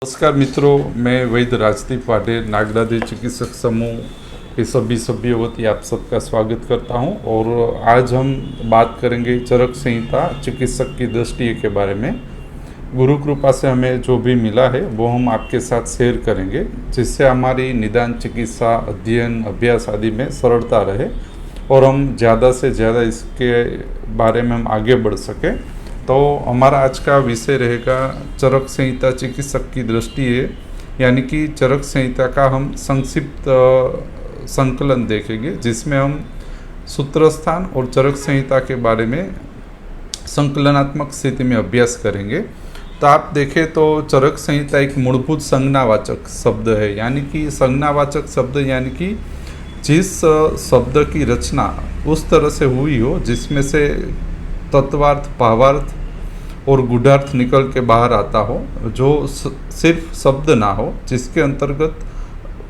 नमस्कार मित्रों, मैं वैद्य राजदीप वाडेर नागराधे चिकित्सक समूह के सभी सभ्यों वती आप सबका स्वागत करता हूं। और आज हम बात करेंगे चरक संहिता चिकित्सक की दृष्टि के बारे में। गुरु कृपा से हमें जो भी मिला है वो हम आपके साथ शेयर करेंगे, जिससे हमारी निदान चिकित्सा अध्ययन अभ्यास आदि में सरलता रहे और हम ज़्यादा से ज़्यादा इसके बारे में हम आगे बढ़ सकें। तो हमारा आज का विषय रहेगा चरक संहिता चिकित्सक की दृष्टि है, यानी कि चरक संहिता का हम संक्षिप्त संकलन देखेंगे, जिसमें हम सूत्र स्थान और चरक संहिता के बारे में संकलनात्मक स्थिति में अभ्यास करेंगे। तो आप देखें तो चरक संहिता एक मूलभूत संज्ञावाचक शब्द है, यानी कि संज्ञावाचक शब्द यानी कि जिस शब्द की रचना उस तरह से हुई हो जिसमें से तत्वार्थ, भावार्थ और गूढ़ार्थ निकल के बाहर आता हो, जो सिर्फ शब्द ना हो, जिसके अंतर्गत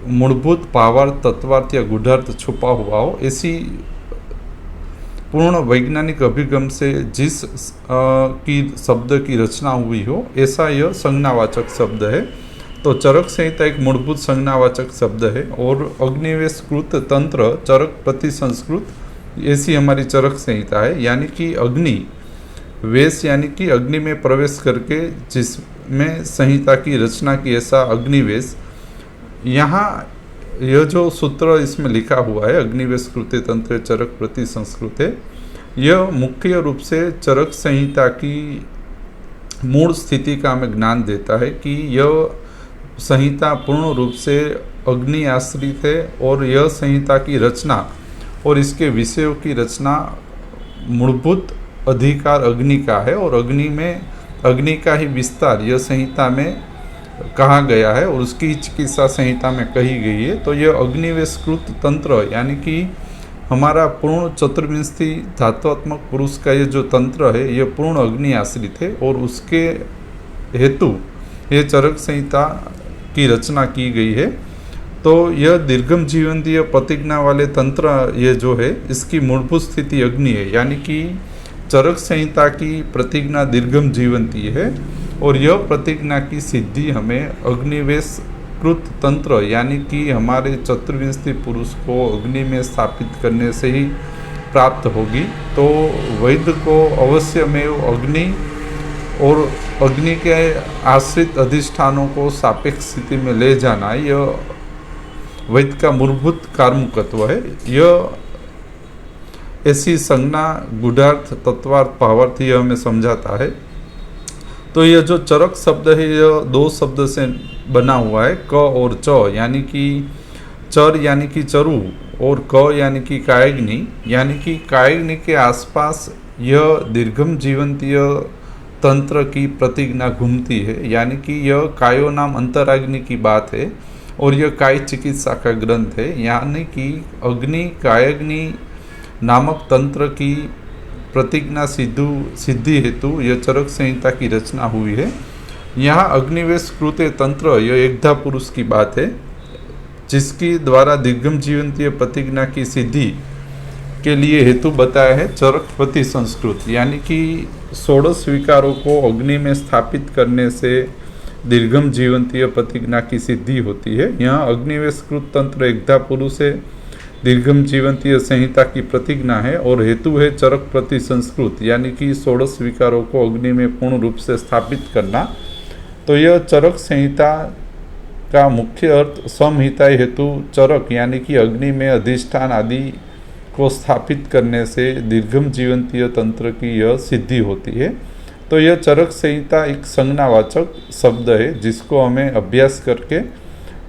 मूलभूत भावार्थ, तत्वार्थ या गूढ़ार्थ छुपा हुआ हो, ऐसी पूर्ण वैज्ञानिक अभिगम से जिस की शब्द की रचना हुई हो, ऐसा यह संज्ञावाचक शब्द है। तो चरक संहिता एक मूलभूत संज्ञावाचक शब्द है और अग्निवेशकृत तंत्र चरक प्रति संस्कृत ऐसी हमारी चरक संहिता है, यानी कि अग्नि वेश यानी कि अग्नि में प्रवेश करके जिसमें संहिता की रचना की, ऐसा अग्निवेश। यहाँ यह जो सूत्र इसमें लिखा हुआ है अग्निवेश कृते तंत्र चरक प्रति संस्कृत है, यह मुख्य रूप से चरक संहिता की मूल स्थिति का हमें ज्ञान देता है कि यह संहिता पूर्ण रूप से अग्नि आश्रित है और यह संहिता की रचना और इसके विषयों की रचना मूलभूत अधिकार अग्नि का है और अग्नि का ही विस्तार यह संहिता में कहा गया है और उसकी चिकित्सा संहिता में कही गई है। तो यह अग्निवेशकृत तंत्र यानी कि हमारा पूर्ण चतुर्विंशति धात्वात्मक पुरुष का ये जो तंत्र है, यह पूर्ण अग्नि आश्रित है और उसके हेतु ये चरक संहिता की रचना की गई है। तो यह दीर्घम जीवंतीय प्रतिज्ञा वाले तंत्र ये जो है, इसकी मूलभूत स्थिति अग्नि है, यानी कि चरक संहिता की प्रतिज्ञा दीर्घम जीवंती है और यह प्रतिज्ञा की सिद्धि हमें अग्निवेशकृत तंत्र यानी कि हमारे चतुर्विंशति पुरुष को अग्नि में स्थापित करने से ही प्राप्त होगी। तो वैद्य को अवश्य में अग्नि और अग्नि के आश्रित अधिष्ठानों को सापेक्ष स्थिति में ले जाना, यह वैद्य का मूलभूत कार्मुकत्व है। यह ऐसी संज्ञा गूढ़ार्थ, तत्वार्थ, भावार्थ यह हमें समझाता है। तो यह जो चरक शब्द है, यह दो शब्द से बना हुआ है, क और च, यानी कि चर यानी कि चरु और क यानी कि कायग्नि, यानी कि कायग्नि के आसपास यह दीर्घम जीवंतीय तंत्र की प्रतिज्ञा घूमती है, यानी कि यह कायो नाम अंतराग्नि की बात है और यह काय चिकित्सा का ग्रंथ है, यानी कि अग्नि कायग्नि नामक तंत्र की प्रतिज्ञा सिद्धि हेतु यह चरक संहिता की रचना हुई है। यहाँ अग्निवेश कृते तंत्र यह एकधा पुरुष की बात है, जिसकी द्वारा दीर्घम जीवंतीय प्रतिज्ञा की सिद्धि के लिए हेतु बताया है चरक प्रति संस्कृत, यानी कि 16 विकारों को अग्नि में स्थापित करने से दीर्घम जीवंतीय प्रतिज्ञा की सिद्धि होती है। यहाँ अग्निवेशकृत तंत्र एकधा पुरुष है, दीर्घम जीवंतीय संहिता की प्रतिज्ञा है और हेतु है चरक प्रति संस्कृत, यानी कि 16 विकारों को अग्नि में पूर्ण रूप से स्थापित करना। तो यह चरक संहिता का मुख्य अर्थ समहिताय हेतु चरक यानी कि अग्नि में अधिष्ठान आदि को स्थापित करने से दीर्घम जीवंतीय तंत्र की यह सिद्धि होती है। तो यह चरक संहिता एक संज्ञावाचक शब्द है, जिसको हमें अभ्यास करके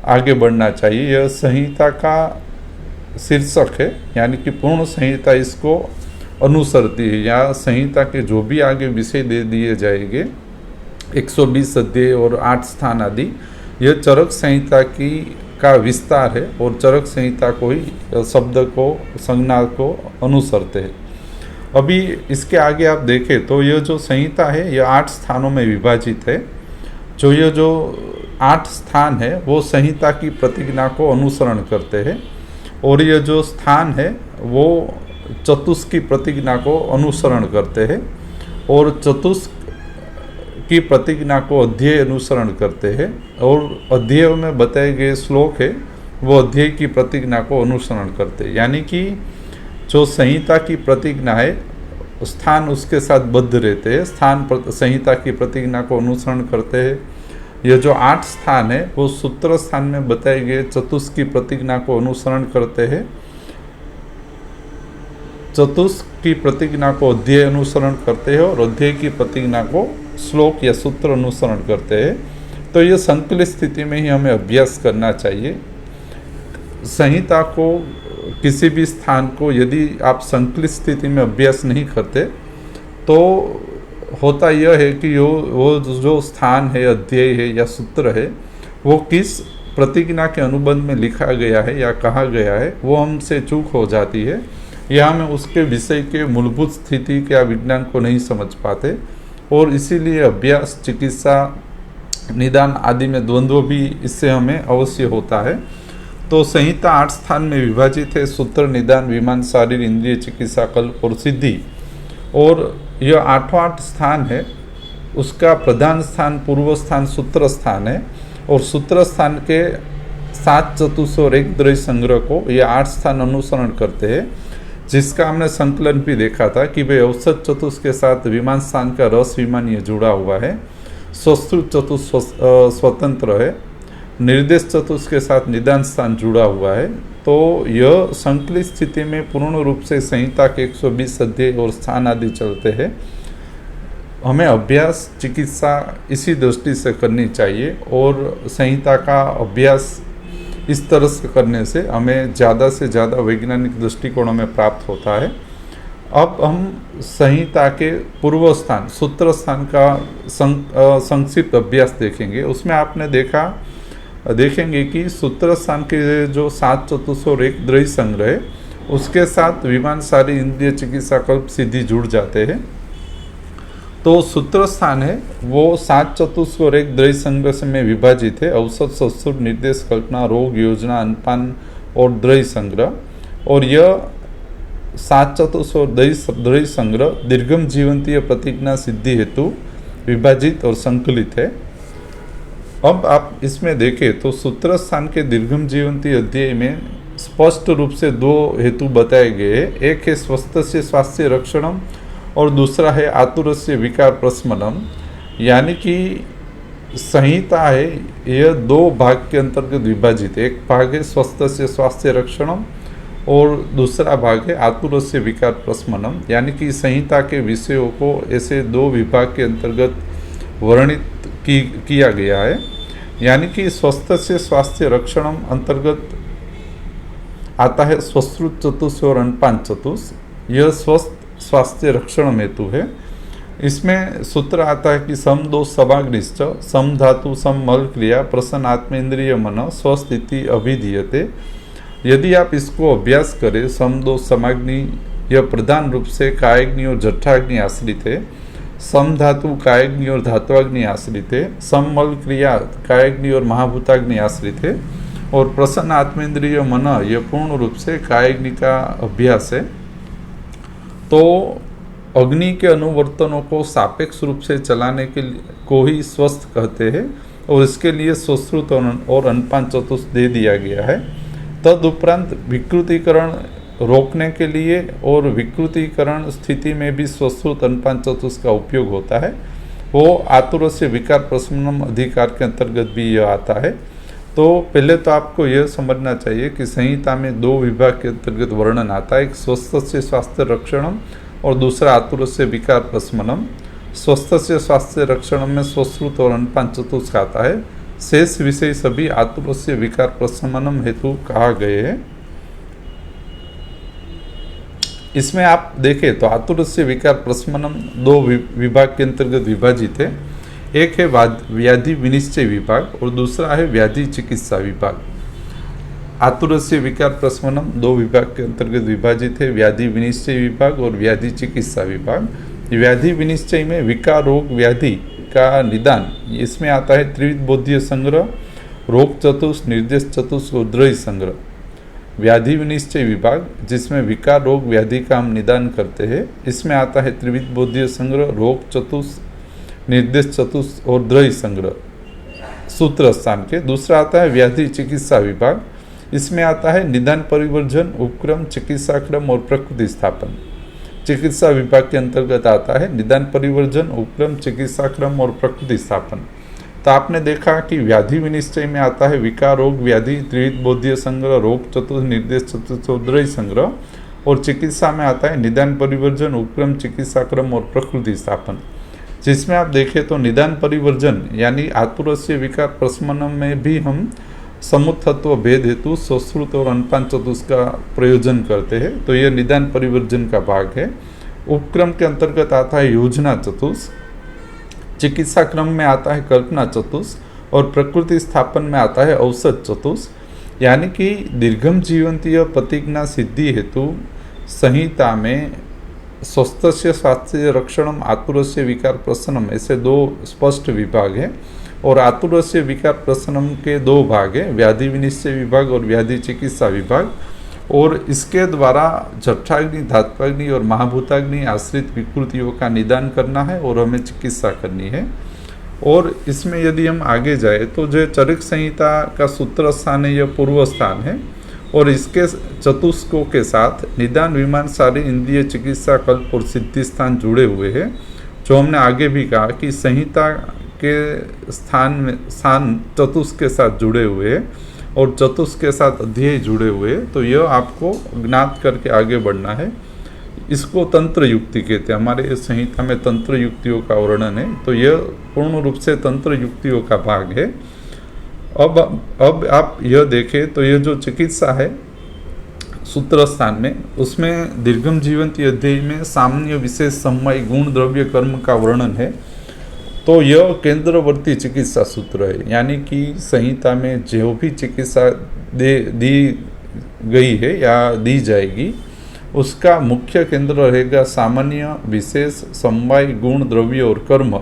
आगे बढ़ना चाहिए। यह संहिता का शीर्षक है, यानी कि पूर्ण संहिता इसको अनुसरती है, या संहिता के जो भी आगे विषय दे दिए जाएंगे 120 अध्याय और 8 स्थान आदि, यह चरक संहिता का विस्तार है और चरक संहिता को ही शब्द को संज्ञा को अनुसरते हैं। अभी इसके आगे आप देखें तो यह जो संहिता है यह 8 स्थानों में विभाजित है। यह जो 8 स्थान है वो संहिता की प्रतिज्ञा को अनुसरण करते हैं और यह जो स्थान है वो चतुष्क की प्रतिज्ञा को अनुसरण करते हैं और चतुष्क की प्रतिज्ञा को अध्यय अनुसरण करते हैं और अध्यय में बताए गए श्लोक है वो अध्यय की प्रतिज्ञा को अनुसरण करते हैं। यानी कि जो संहिता की प्रतिज्ञा है स्थान उसके साथ बद्ध रहते हैं, स्थान संहिता की प्रतिज्ञा को अनुसरण करते हैं। यह जो 8 स्थान है वो सूत्र स्थान में बताए गए चतुष की प्रतिज्ञा को अनुसरण करते हैं। चतुष की प्रतिज्ञा को अध्यय अनुसरण करते हैं और अध्यय की प्रतिज्ञा को श्लोक या सूत्र अनुसरण करते हैं। तो ये संकलित स्थिति में ही हमें अभ्यास करना चाहिए। संहिता को किसी भी स्थान को यदि आप संकलित स्थिति में अभ्यास नहीं करते तो होता यह है कि वो जो स्थान है, अध्याय है या सूत्र है वो किस प्रतिज्ञा के अनुबंध में लिखा गया है या कहा गया है वो हमसे चूक हो जाती है या हम उसके विषय के मूलभूत स्थिति या विज्ञान को नहीं समझ पाते और इसीलिए अभ्यास, चिकित्सा, निदान आदि में द्वंद्व भी इससे हमें अवश्य होता है। तो संहिता 8 स्थान में विभाजित है, सूत्र, निदान, विमान, शारीर, इंद्रिय, चिकित्सा, कल्प और सिद्धि। और यह 8 स्थान है, उसका प्रधान स्थान पूर्व स्थान सूत्र स्थान है और सूत्र स्थान के 7 चतुष और 1 द्रव्य संग्रह को ये 8 स्थान अनुसरण करते हैं, जिसका हमने संकलन भी देखा था कि भाई औसत चतुष के साथ विमान स्थान का रस विमान ये जुड़ा हुआ है, स्वश्रुत चतुष स्वतंत्र है, निर्देश चतुष के साथ निदान स्थान जुड़ा हुआ है। तो यह संकलित स्थिति में पूर्ण रूप से संहिता के 120 अध्याय और स्थान आदि चलते हैं। हमें अभ्यास, चिकित्सा इसी दृष्टि से करनी चाहिए और संहिता का अभ्यास इस तरह से करने से हमें ज़्यादा से ज़्यादा वैज्ञानिक दृष्टिकोण में प्राप्त होता है। अब हम संहिता के पूर्व स्थान सूत्र स्थान का संक्षिप्त अभ्यास देखेंगे। उसमें आपने देखेंगे कि सूत्र स्थान के जो 7 चतुष और 1 द्रव्य संग्रह है उसके साथ विमान, शारीर, इंद्रिय, चिकित्सा, कल्प, सिद्धि जुड़ जाते हैं। तो सूत्र स्थान है वो 7 चतुष और 1 द्रव्य संग्रह से में विभाजित है, औसत, सत्सुर, निर्देश, कल्पना, रोग, योजना, अनपान और द्रव्य संग्रह। और यह 7 चतुष और द्रव्य संग्रह दीर्घम जीवंतीय प्रतिज्ञा सिद्धि हेतु विभाजित और संकलित है। अब आप इसमें देखें तो सूत्र स्थान के दीर्घम जीवंती अध्याय में स्पष्ट रूप से 2 हेतु बताए गए हैं। एक है स्वस्थस्य स्वास्थ्य रक्षणम और दूसरा है आतुरस्य विकार प्रशमनम। यानी कि संहिता है यह 2 भाग के अंतर्गत विभाजित है। एक भाग है स्वस्थस्य स्वास्थ्य रक्षणम और दूसरा भाग है आतुरस्य विकार प्रशमनम। यानी कि संहिता के विषयों को ऐसे 2 विभाग के अंतर्गत वर्णित किया गया है। यानी कि स्वस्थस्य स्वास्थ्य रक्षणम अंतर्गत आता है स्वश्रुत चतुष और अनपान चतुष। यह स्वस्थ स्वास्थ्य रक्षण हेतु है। इसमें सूत्र आता है कि सम दोष समाग्निश्च सम धातु सम मल क्रिया प्रसन्न आत्मेंद्रिय मन स्वस्थिति अभिधीयते। यदि आप इसको अभ्यास करें, सम दोष समाग्नि यह प्रधान रूप से कायग्नि और जठराग्नि आश्रित है, सम धातु कायग्नि और धात्वाग्नि आश्रित है, सम मल क्रिया कायग्नि और महाभूताग्नि आश्रित है और प्रसन्न आत्मेंद्रिय मन यह पूर्ण रूप से कायग्नि का अभ्यास है। तो अग्नि के अनुवर्तनों को सापेक्ष रूप से चलाने के को ही स्वस्थ कहते हैं और इसके लिए स्वश्रुत और अनपान चतुष दे दिया गया है। तदुपरांत विकृतीकरण रोकने के लिए और विकृतीकरण स्थिति में भी स्वश्रुत अनपान चतुष का उपयोग होता है। वो आतुरस्य विकार प्रशमनम अधिकार के अंतर्गत भी यह आता है। तो पहले तो आपको यह समझना चाहिए कि संहिता में 2 विभाग के अंतर्गत वर्णन आता है, एक स्वस्थस्य स्वास्थ्य रक्षणम और दूसरा आतुरस्य विकार प्रशमनम। स्वस्थस्य स्वास्थ्य रक्षणम में स्वश्रुत और अनपान चतुष आता है। शेष विषय सभी आतुरस्य विकार प्रशमनम हेतु कहा गए हैं। इसमें आप देखें तो आतुरस्य विकार प्रशमनम 2 विभाग के अंतर्गत विभाजित है। एक है व्याधि विनिश्चय विभाग और दूसरा है व्याधि चिकित्सा विभाग। आतुरस्य विकार प्रशमनम 2 विभाग के अंतर्गत विभाजित है, व्याधि विनिश्चय विभाग और व्याधि चिकित्सा विभाग। व्याधि विनिश्चय में विकार, रोग, व्याधि का निदान, इसमें आता है त्रिविध बोधीय संग्रह, रोग चतुष, निर्देश चतुष और द्रव्य संग्रह। व्याधि विनिश्चय विभाग जिसमें विकार, रोग, व्याधि का हम निदान करते हैं, इसमें आता है त्रिविध बोधीय संग्रह, रोग चतुष, निर्देश चतुष्क और द्रव्य संग्रह सूत्र स्थान के। दूसरा आता है व्याधि चिकित्सा विभाग, इसमें आता है निदान परिवर्जन, उपक्रम, चिकित्सा क्रम और प्रकृति स्थापन। चिकित्सा विभाग के अंतर्गत आता है निदान परिवर्जन, उपक्रम, चिकित्सा क्रम और प्रकृति स्थापन। तो आपने देखा कि व्याधि विनिश्चय में आता है विकार, रोग, व्याधि, त्रिविध बोध्य संग्रह, रोग चतुर्थ, निर्देश चतुर्थ और द्रव्य संग्रह, और चिकित्सा में आता है निदान परिवर्जन, उपक्रम, चिकित्सा क्रम और प्रकृति स्थापन। जिसमें आप देखें तो निदान परिवर्जन यानी आतुरस्य विकार प्रशमन में भी हम समुत्थत्व भेद हेतु सुश्रुत और अनपान चतुष्क का प्रयोजन करते हैं, तो यह निदान परिवर्जन का भाग है। उपक्रम के अंतर्गत आता है योजना चतुष्क, चिकित्सा क्रम में आता है कल्पना चतुष्क और प्रकृति स्थापन में आता है औसत चतुष्क। यानी कि दीर्घम जीवंतीय प्रतिज्ञा सिद्धि हेतु संहिता में स्वस्थस्य स्वास्थ्य रक्षणम, आतुरस्य विकार प्रशमनम ऐसे दो स्पष्ट विभाग हैं, और आतुरस्य विकार प्रशमनम के दो भाग हैं, व्याधि विनिश्चय विभाग और व्याधि चिकित्सा विभाग। और इसके द्वारा जठराग्नि, धात्वाग्नि और महाभूताग्नि आश्रित विकृतियों का निदान करना है और हमें चिकित्सा करनी है। और इसमें यदि हम आगे जाए तो जो चरक संहिता का सूत्र स्थान है यह पूर्व स्थान है, और इसके चतुष्कों के साथ निदान, विमान, सारी इंद्रिय, चिकित्सा, कल्प और सिद्धि स्थान जुड़े हुए हैं। जो हमने आगे भी कहा कि संहिता के स्थान चतुष्क के साथ जुड़े हुए हैं और चतुष्क के साथ अध्याय जुड़े हुए, तो यह आपको ज्ञात करके आगे बढ़ना है। इसको तंत्र युक्ति कहते हैं। हमारे इस संहिता में तंत्र युक्तियों का वर्णन है, तो यह पूर्ण रूप से तंत्र युक्तियों का भाग है। अब आप यह देखें तो यह जो चिकित्सा है सूत्र स्थान में, उसमें दीर्घम जीवंती अध्याय में सामान्य, विशेष, समवायी, गुण, द्रव्य, कर्म का वर्णन है। तो यह केंद्रवर्ती चिकित्सा सूत्र है, यानी कि संहिता में जो भी चिकित्सा दी गई है या दी जाएगी उसका मुख्य केंद्र रहेगा सामान्य, विशेष, समवायी, गुण, द्रव्य और कर्म।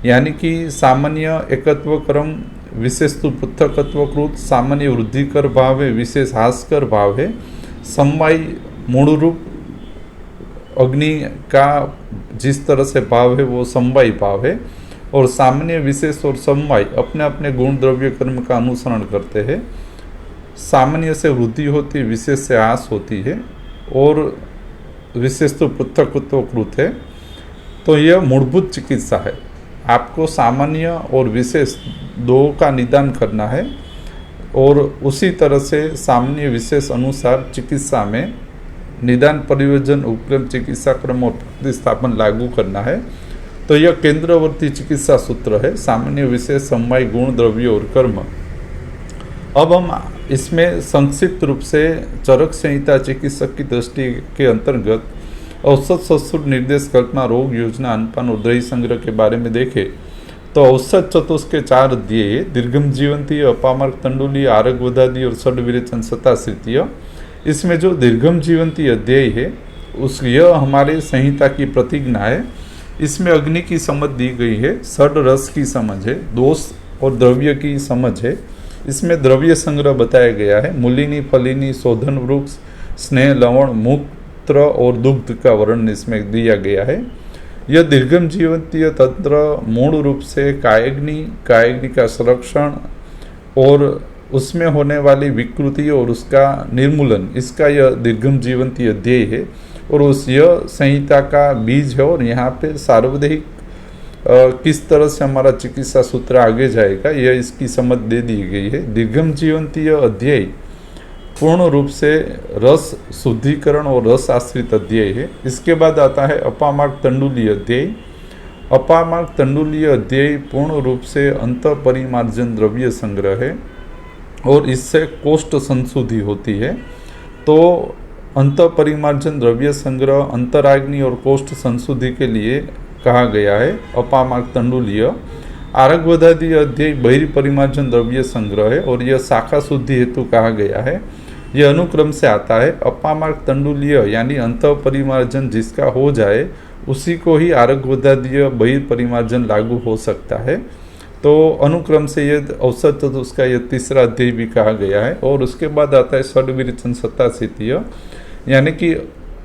यानी कि सामान्य एकत्व कर्म, विशेष तो पृथकत्वकृत, सामान्य वृद्धिकर भाव है, विशेष हासकर भाव है, समवायी मूल रूप अग्नि का जिस तरह से भाव है वो समवायी भाव है, और सामान्य, विशेष और समवायी अपने अपने गुण, द्रव्य, कर्म का अनुसरण करते हैं। सामान्य से वृद्धि होती है, विशेष से हास होती है, और विशेष तो पृथकत्वकृत है। तो यह मूलभूत चिकित्सा है। आपको सामान्य और विशेष दो का निदान करना है, और उसी तरह से सामान्य विशेष अनुसार चिकित्सा में निदान, परिवर्जन, उपक्रम, चिकित्सा क्रम और प्रतिस्थापन लागू करना है। तो यह केंद्रवर्ती चिकित्सा सूत्र है, सामान्य, विशेष, समवायी, गुण, द्रव्य और कर्म। अब हम इसमें संक्षिप्त रूप से चरक संहिता चिकित्सक की दृष्टि के अंतर्गत औसत, ससुर, निर्देश, कल्पना, रोग, योजना, अनपान और द्रव्य संग्रह के बारे में देखें तो औसत चतुष्क के 4 अध्याय, दीर्घम जीवंती, अपामार्ग, तंडुली, आरग वधादि और षड विरेचन शताश्रितीय। इसमें जो दीर्घम जीवंती अध्याय है यह हमारे संहिता की प्रतिज्ञा है। इसमें अग्नि की समझ दी गई है, षड रस की समझ है, दोष और द्रव्य की समझ है। इसमें द्रव्य संग्रह बताया गया है, मूलिनी, फलिनी, शोधन वृक्ष, स्नेह, लवण, मूत्र और दुग्ध का वर्णन इसमें दिया गया है। यह दीर्घम जीवंतीय तंत्र मूल रूप से कायग्नि का संरक्षण और उसमें होने वाली विकृति और उसका निर्मूलन, इसका यह दीर्घम जीवंतीय अध्याय है, और उस यह संहिता का बीज है। और यहाँ पे सार्वदेहिक किस तरह से हमारा चिकित्सा सूत्र आगे जाएगा यह इसकी समझ दे दी गई है। दीर्घम जीवंतीय अध्याय पूर्ण रूप से रस शुद्धिकरण और रस आश्रित अध्याय है। इसके बाद आता है अपामार्ग तंडुलीय अध्याय। अपामार्ग तंडुलीय अध्याय पूर्ण रूप से अंतःपरिमार्जन द्रव्य संग्रह है और इससे कोष्ठ संशुद्धि होती है। तो अंतःपरिमार्जन द्रव्य संग्रह अंतराग्नि और कोष्ठ संशुद्धि के लिए कहा गया है अपामार्ग तंडुलीय। आरग्वधादि अध्याय बहिर्परिमार्जन द्रव्य संग्रह है और यह शाखा शुद्धि हेतु कहा गया है। यह अनुक्रम से आता है। अपामार्ग तंडुलीय यानी अंतःपरिमार्जन जिसका हो जाए उसी को ही आरग्वधादीय बहिर्परिमार्जन लागू हो सकता है। तो अनुक्रम से यह औसत उसका यह तीसरा अध्याय भी कहा गया है। और उसके बाद आता है षड विरेचन शताश्रितीय यानी कि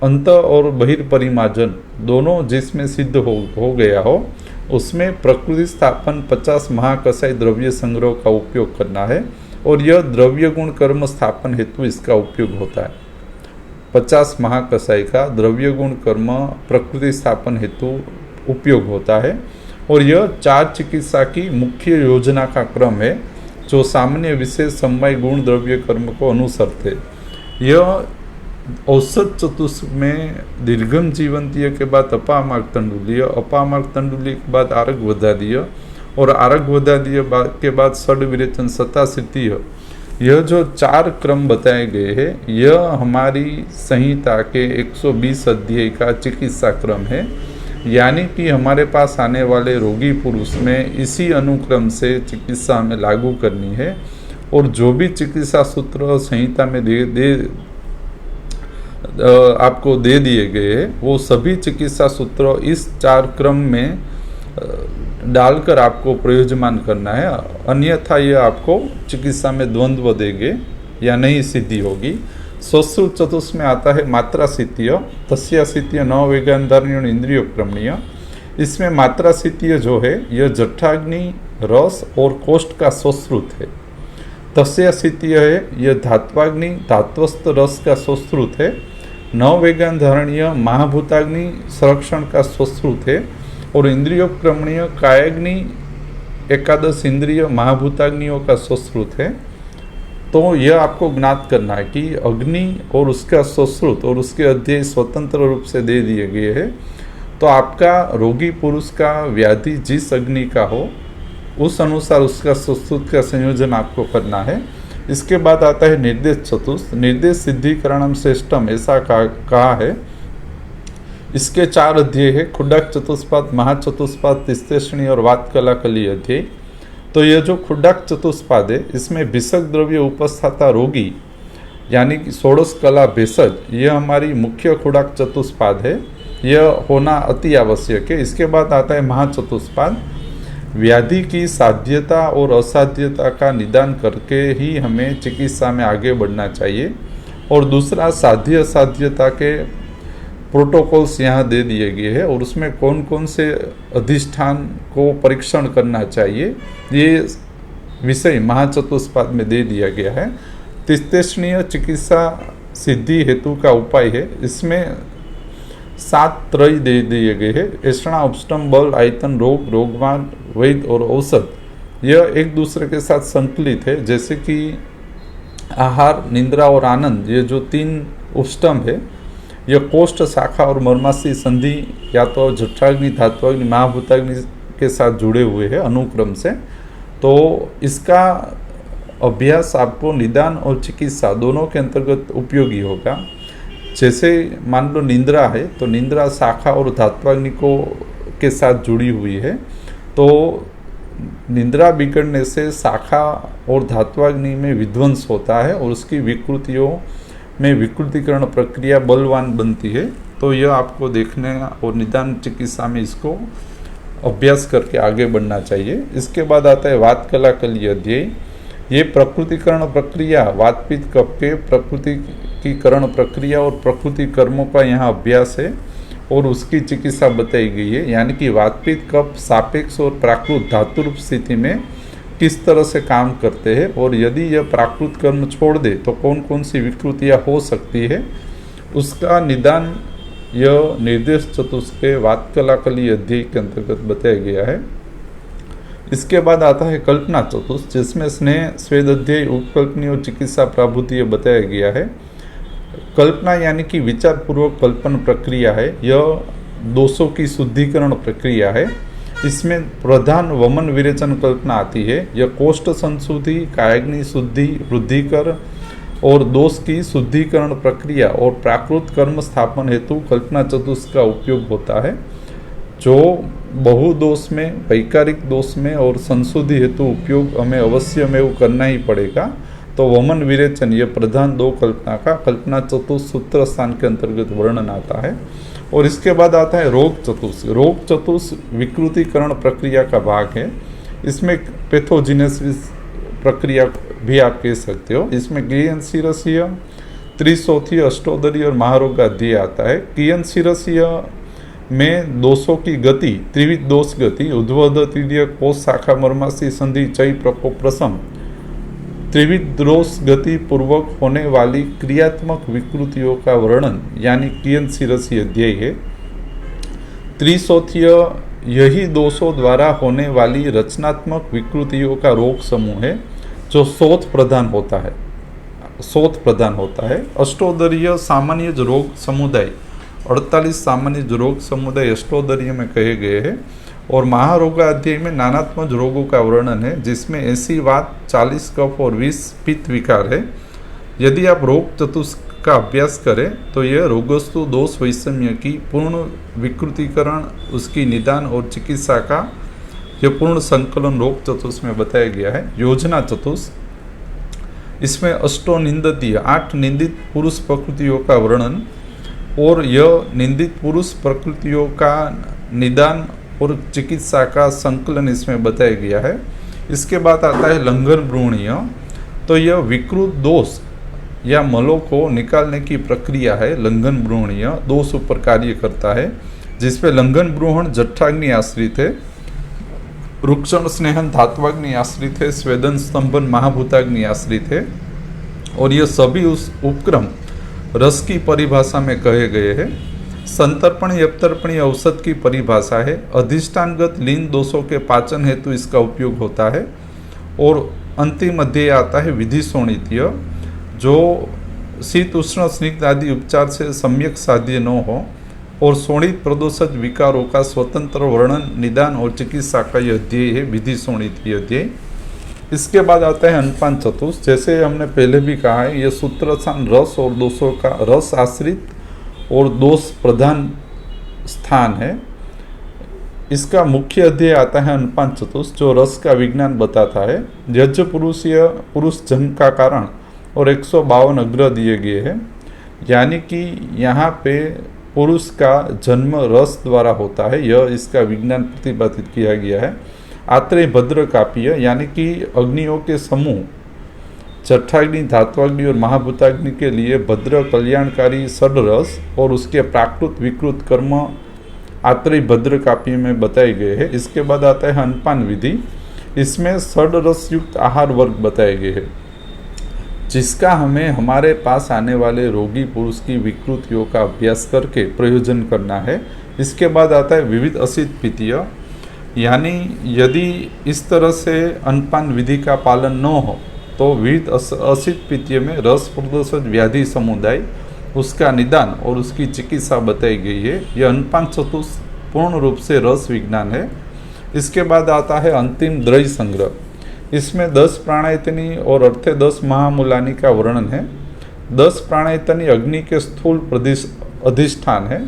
अंत और बहिर्परिमार्जन दोनों जिसमें सिद्ध हो गया हो उसमें प्रकृति स्थापन 50 महाकसाई द्रव्य संग्रह का उपयोग करना है और यह द्रव्य गुण कर्म स्थापन हेतु इसका उपयोग होता है। 50 महाकसाई का द्रव्य गुण कर्म प्रकृति स्थापन हेतु उपयोग होता है और यह 4 चिकित्सा की मुख्य योजना का क्रम है जो सामान्य विशेष समय गुण द्रव्य कर्म को अनुसरते। यह औसत चतुष्क में दीर्घम जीवंतीय के बाद अपामार्ग तंडुलीय, अपामार्ग तंडुलीय के बाद आरग वधादीय और आरग वधादीय के बाद षड विरेचन सतासितीय, यह जो 4 क्रम बताए गए हैं यह हमारी संहिता के 120 अध्याय का चिकित्सा क्रम है। यानी कि हमारे पास आने वाले रोगी पुरुष में इसी अनुक्रम से चिकित्सा हमें लागू करनी है और जो भी चिकित्सा सूत्र संहिता में आपको दे दिए गए हैं वो सभी चिकित्सा सूत्र इस 4 क्रम में डालकर आपको प्रयोजमान करना है, अन्यथा यह आपको चिकित्सा में द्वंद्व देंगे या नहीं सिद्धि होगी। स्वश्रुत चतुष्क में आता है मात्रा सितीय, तस्या सितीय नव वेगांधारण्य इंद्रिय क्रमणीय। इसमें मात्रा सितीय जो है यह जठराग्नि रस और कोष्ठ का स्वश्रुत है। तस्या सितीय है यह धात्वाग्नि धात्वस्थ रस का स्वश्रुत है। नव वेगांधारणीय महाभूताग्नि संरक्षण का स्वश्रुत है और इंद्रियो क्रमणीय कायाग्नि एकादश इंद्रिय महाभूताग्नियों का स्वश्रुत है। तो यह आपको ज्ञात करना है कि अग्नि और उसका स्वश्रुत और उसके अध्याय स्वतंत्र रूप से दे दिए गए हैं। तो आपका रोगी पुरुष का व्याधि जिस अग्नि का हो उस अनुसार उसका स्वश्रुत का संयोजन आपको करना है। इसके बाद आता है निर्देश चतुष्क। निर्देश सिद्धिकरणम श्रेष्ठम ऐसा कहा है। इसके 4 अध्याय है, खुड्डाक चतुष्पाद, महाचतुष्पाद, तिस्तेषणी और वातकलाकली अध्याय। तो यह जो खुड्डाक चतुष्पाद है इसमें भिषक द्रव्य उपस्थाता रोगी यानी कि षोडश कला भेषज, यह हमारी मुख्य खुड्डाक चतुष्पाद है, यह होना अति आवश्यक है। इसके बाद आता है महाचतुष्पाद। व्याधि की साध्यता और असाध्यता का निदान करके ही हमें चिकित्सा में आगे बढ़ना चाहिए। और दूसरा साध्य असाध्यता के प्रोटोकॉल्स यहाँ दे दिए गए हैं और उसमें कौन कौन से अधिष्ठान को परीक्षण करना चाहिए ये विषय महाचतुष्पाद में दे दिया गया है। तिस्तेषणीय चिकित्सा सिद्धि हेतु का उपाय है, इसमें 7 त्रय दे दिए गए हैं। ऐषणा, उपष्टम, बल, आयतन, रोग, रोगवान, वैद्य और औषध, यह एक दूसरे के साथ संकलित है। जैसे कि आहार, निद्रा और आनंद, ये जो 3 उपष्टम है यह कोष्ठ, शाखा और मर्माशी संधि या तो जठराग्नि, धात्वाग्नि, महाभूताग्नि के साथ जुड़े हुए हैं अनुक्रम से। तो इसका अभ्यास आपको निदान और चिकित्सा दोनों के अंतर्गत उपयोगी होगा। जैसे मान लो निंद्रा है तो निंद्रा शाखा और धात्वाग्नि को के साथ जुड़ी हुई है। तो निंद्रा बिगड़ने से शाखा और धात्वाग्नि में विध्वंस होता है और उसकी विकृतियों में विकृतिकरण प्रक्रिया बलवान बनती है। तो यह आपको देखने और निदान चिकित्सा में इसको अभ्यास करके आगे बढ़ना चाहिए। इसके बाद आता है वातकलाकली अध्याय। ये प्रकृतिकरण प्रक्रिया वातपित्त कफ के प्रकृतिकरण प्रक्रिया और प्रकृति कर्मों का यहाँ अभ्यास है और उसकी चिकित्सा बताई गई है। यानी कि वातपित्त कफ सापेक्ष और प्राकृत धातु रूप स्थिति में किस तरह से काम करते हैं और यदि यह प्राकृत कर्म छोड़ दे तो कौन कौन सी विकृतियाँ हो सकती है उसका निदान यह निर्देश चतुष्क के वातकलाकली अध्याय के अंतर्गत बताया गया है। इसके बाद आता है कल्पना चतुष्क, जिसमें स्नेह, स्वेद अध्याय, उपकल्पनी और चिकित्सा प्राभूतिय बताया गया है। कल्पना यानी कि विचार पूर्वक कल्पन प्रक्रिया है, यह दोषों की शुद्धिकरण प्रक्रिया है। इसमें प्रधान वमन विरेचन कल्पना आती है। यह कोष्ठ संशुद्धि, कायाग्नि शुद्धि, वृद्धिकर और दोष की शुद्धिकरण प्रक्रिया और प्राकृत कर्म स्थापन हेतु कल्पना चतुष्क का उपयोग होता है। जो बहुदोष में, वैकारिक दोष में और संशुद्धि हेतु उपयोग हमें अवश्य में वो करना ही पड़ेगा। तो वमन विरेचन यह प्रधान 2 कल्पना का कल्पना चतुष्क सूत्र स्थान के अंतर्गत वर्णन आता है। और इसके बाद आता है रोग चतुष्क। रोग चतुष्क विकृतिकरण प्रक्रिया का भाग है। इसमें पैथोजिनेसिस प्रक्रिया भी आप कह सकते हो। इसमें क्लियंसीरसीय, त्रिशोथी, अष्टोदरी और महारोग अध्याय आता है। क्लियंसीरसीय में दोषों की गति, त्रिविध दोष गति, उद्वद तीर्य कोष शाखा मर्माशी संधि चय प्रकोप प्रसम, त्रिविध दोष गति पूर्वक होने वाली क्रियात्मक विकृतियों का वर्णन यानी कियनशिरसी अध्याय है। त्रिशोथीय यही दोषों द्वारा होने वाली रचनात्मक विकृतियों का रोग समूह है जो शोथ प्रधान होता है। अष्टोदरीय सामान्य रोग समुदाय 48 सामान्य रोग समुदाय अष्टोदरीय में कहे गए हैं और महारोगाध्याय में नानात्मक रोगों का वर्णन है जिसमें 80 वात, 40 कफ और 20 पित्त विकार है। यदि आप रोग चतुष्क का अभ्यास करें तो यह रोगस्तु दोष वैषम्य की पूर्ण विकृतीकरण, उसकी निदान और चिकित्सा का यह पूर्ण संकलन रोग चतुष्क में बताया गया है। योजना चतुष्क, इसमें अष्टो निंदतीय 8 निंदित पुरुष प्रकृतियों का वर्णन और यह निंदित पुरुष प्रकृतियों का निदान और चिकित्सा का संकलन इसमें बताया गया है। इसके बाद आता है लंघन भ्रूणीय, तो यह विकृत दोष या मलों को निकालने की प्रक्रिया है। लंघन भ्रूणीय दोष ऊपर कार्य करता है जिसपे लंघन भ्रूहण जठराग्नि आश्रित है, रुक्षण स्नेहन धात्वाग्नि आश्रित है, स्वेदन स्तंभन महाभूताग्नि आश्रित है और यह सभी उस उपक्रम रस की परिभाषा में कहे गए हैं। संतर्पणी अपतर्पणी औषध की परिभाषा है। अधिष्ठानगत लीन दोषों के पाचन हेतु इसका उपयोग होता है। और अंतिम अध्याय आता है विधि शोणितीय, जो शीत उष्ण स्निग्ध आदि उपचार से सम्यक साध्य न हो और शोणित प्रदोषक विकारों का स्वतंत्र वर्णन, निदान और चिकित्सा का यह अध्याय है, विधि शोणितीय अध्याय। इसके बाद आता है अन्नपान चतुष्क। जैसे हमने पहले भी कहा है, यह सूत्रस्थान रस और दोषों का रस आश्रित और दोष प्रधान स्थान है। इसका मुख्य अध्याय आता है अन्नपान चतुष्क, जो रस का विज्ञान बताता है। यज्ञ पुरुष जन्म का कारण और 152 अग्रह दिए गए हैं, यानी कि यहाँ पे पुरुष का जन्म रस द्वारा होता है, यह इसका विज्ञान प्रतिपादित किया गया है। आत्रेय भद्र कापीय, यानी कि अग्नियों के समूह जठराग्नि, धात्वाग्नि और महाभूताग्नि के लिए भद्र कल्याणकारी षड्रस और उसके प्राकृत विकृत कर्म आत्रेय भद्र कापी में बताए गए हैं। इसके बाद आता है अन्नपान विधि। इसमें षड्रस युक्त आहार वर्ग बताए गए हैं जिसका हमें हमारे पास आने वाले रोगी पुरुष की विकृतियों का अभ्यास करके प्रयोजन करना है। इसके बाद आता है विविध असित पित्तीय, यानी यदि इस तरह से अन्नपान विधि का पालन न हो तो विविध असित पित्तीय में रस प्रदोषक व्याधि समुदाय, उसका निदान और उसकी चिकित्सा बताई गई है। यह अन्नपान चतुष्क पूर्ण रूप से रस विज्ञान है। इसके बाद आता है अंतिम द्रव्य संग्रह। इसमें 10 प्राणायतनी और अर्थे 10 महामूलानी का वर्णन है। 10 प्राणायतनी अग्नि के स्थूल अधिष्ठान है।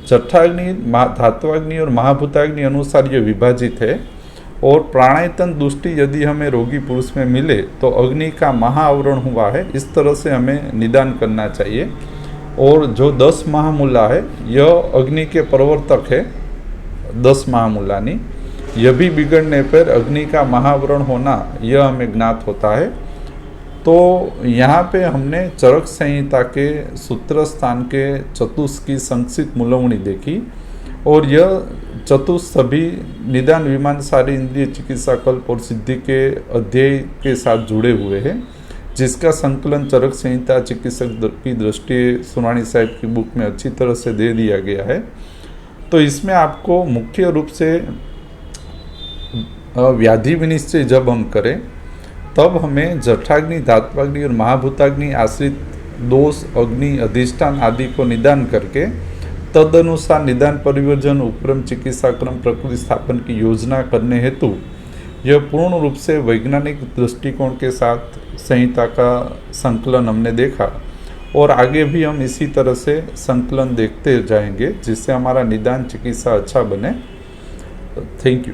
जठराग्नि, धात्वाग्नि और महाभूताग्नि अनुसार ये विभाजित है और प्राणायतन दृष्टि यदि हमें रोगी पुरुष में मिले तो अग्नि का महाआवरण हुआ है, इस तरह से हमें निदान करना चाहिए। और जो 10 महामूला है यह अग्नि के प्रवर्तक है, 10 महामूलानी। यह भी बिगड़ने पर अग्नि का महावरण होना यह हमें ज्ञात होता है। तो यहाँ पे हमने चरक संहिता के सूत्र स्थान के चतुष्क की संक्षिप्त मूलवनी देखी और यह चतुष्क सभी निदान, विमान, सारी इंद्रिय चिकित्सा, कल्प और सिद्धि के अध्याय के साथ जुड़े हुए हैं, जिसका संकलन चरक संहिता चिकित्सक की दृष्टि सुनानी साहिब की बुक में अच्छी तरह से दे दिया गया है। तो इसमें आपको मुख्य रूप से व्याधि विनिश्चय जब हम करें तब हमें जठराग्नि, धात्वाग्नि और महाभूताग्नि आश्रित दोष, अग्नि, अधिष्ठान आदि को निदान करके तदनुसार निदान, परिवर्जन, उपक्रम, चिकित्सा क्रम, प्रकृति स्थापन की योजना करने हेतु यह पूर्ण रूप से वैज्ञानिक दृष्टिकोण के साथ संहिता का संकलन हमने देखा और आगे भी हम इसी तरह से संकलन देखते जाएंगे जिससे हमारा निदान, चिकित्सा अच्छा बने। Thank you.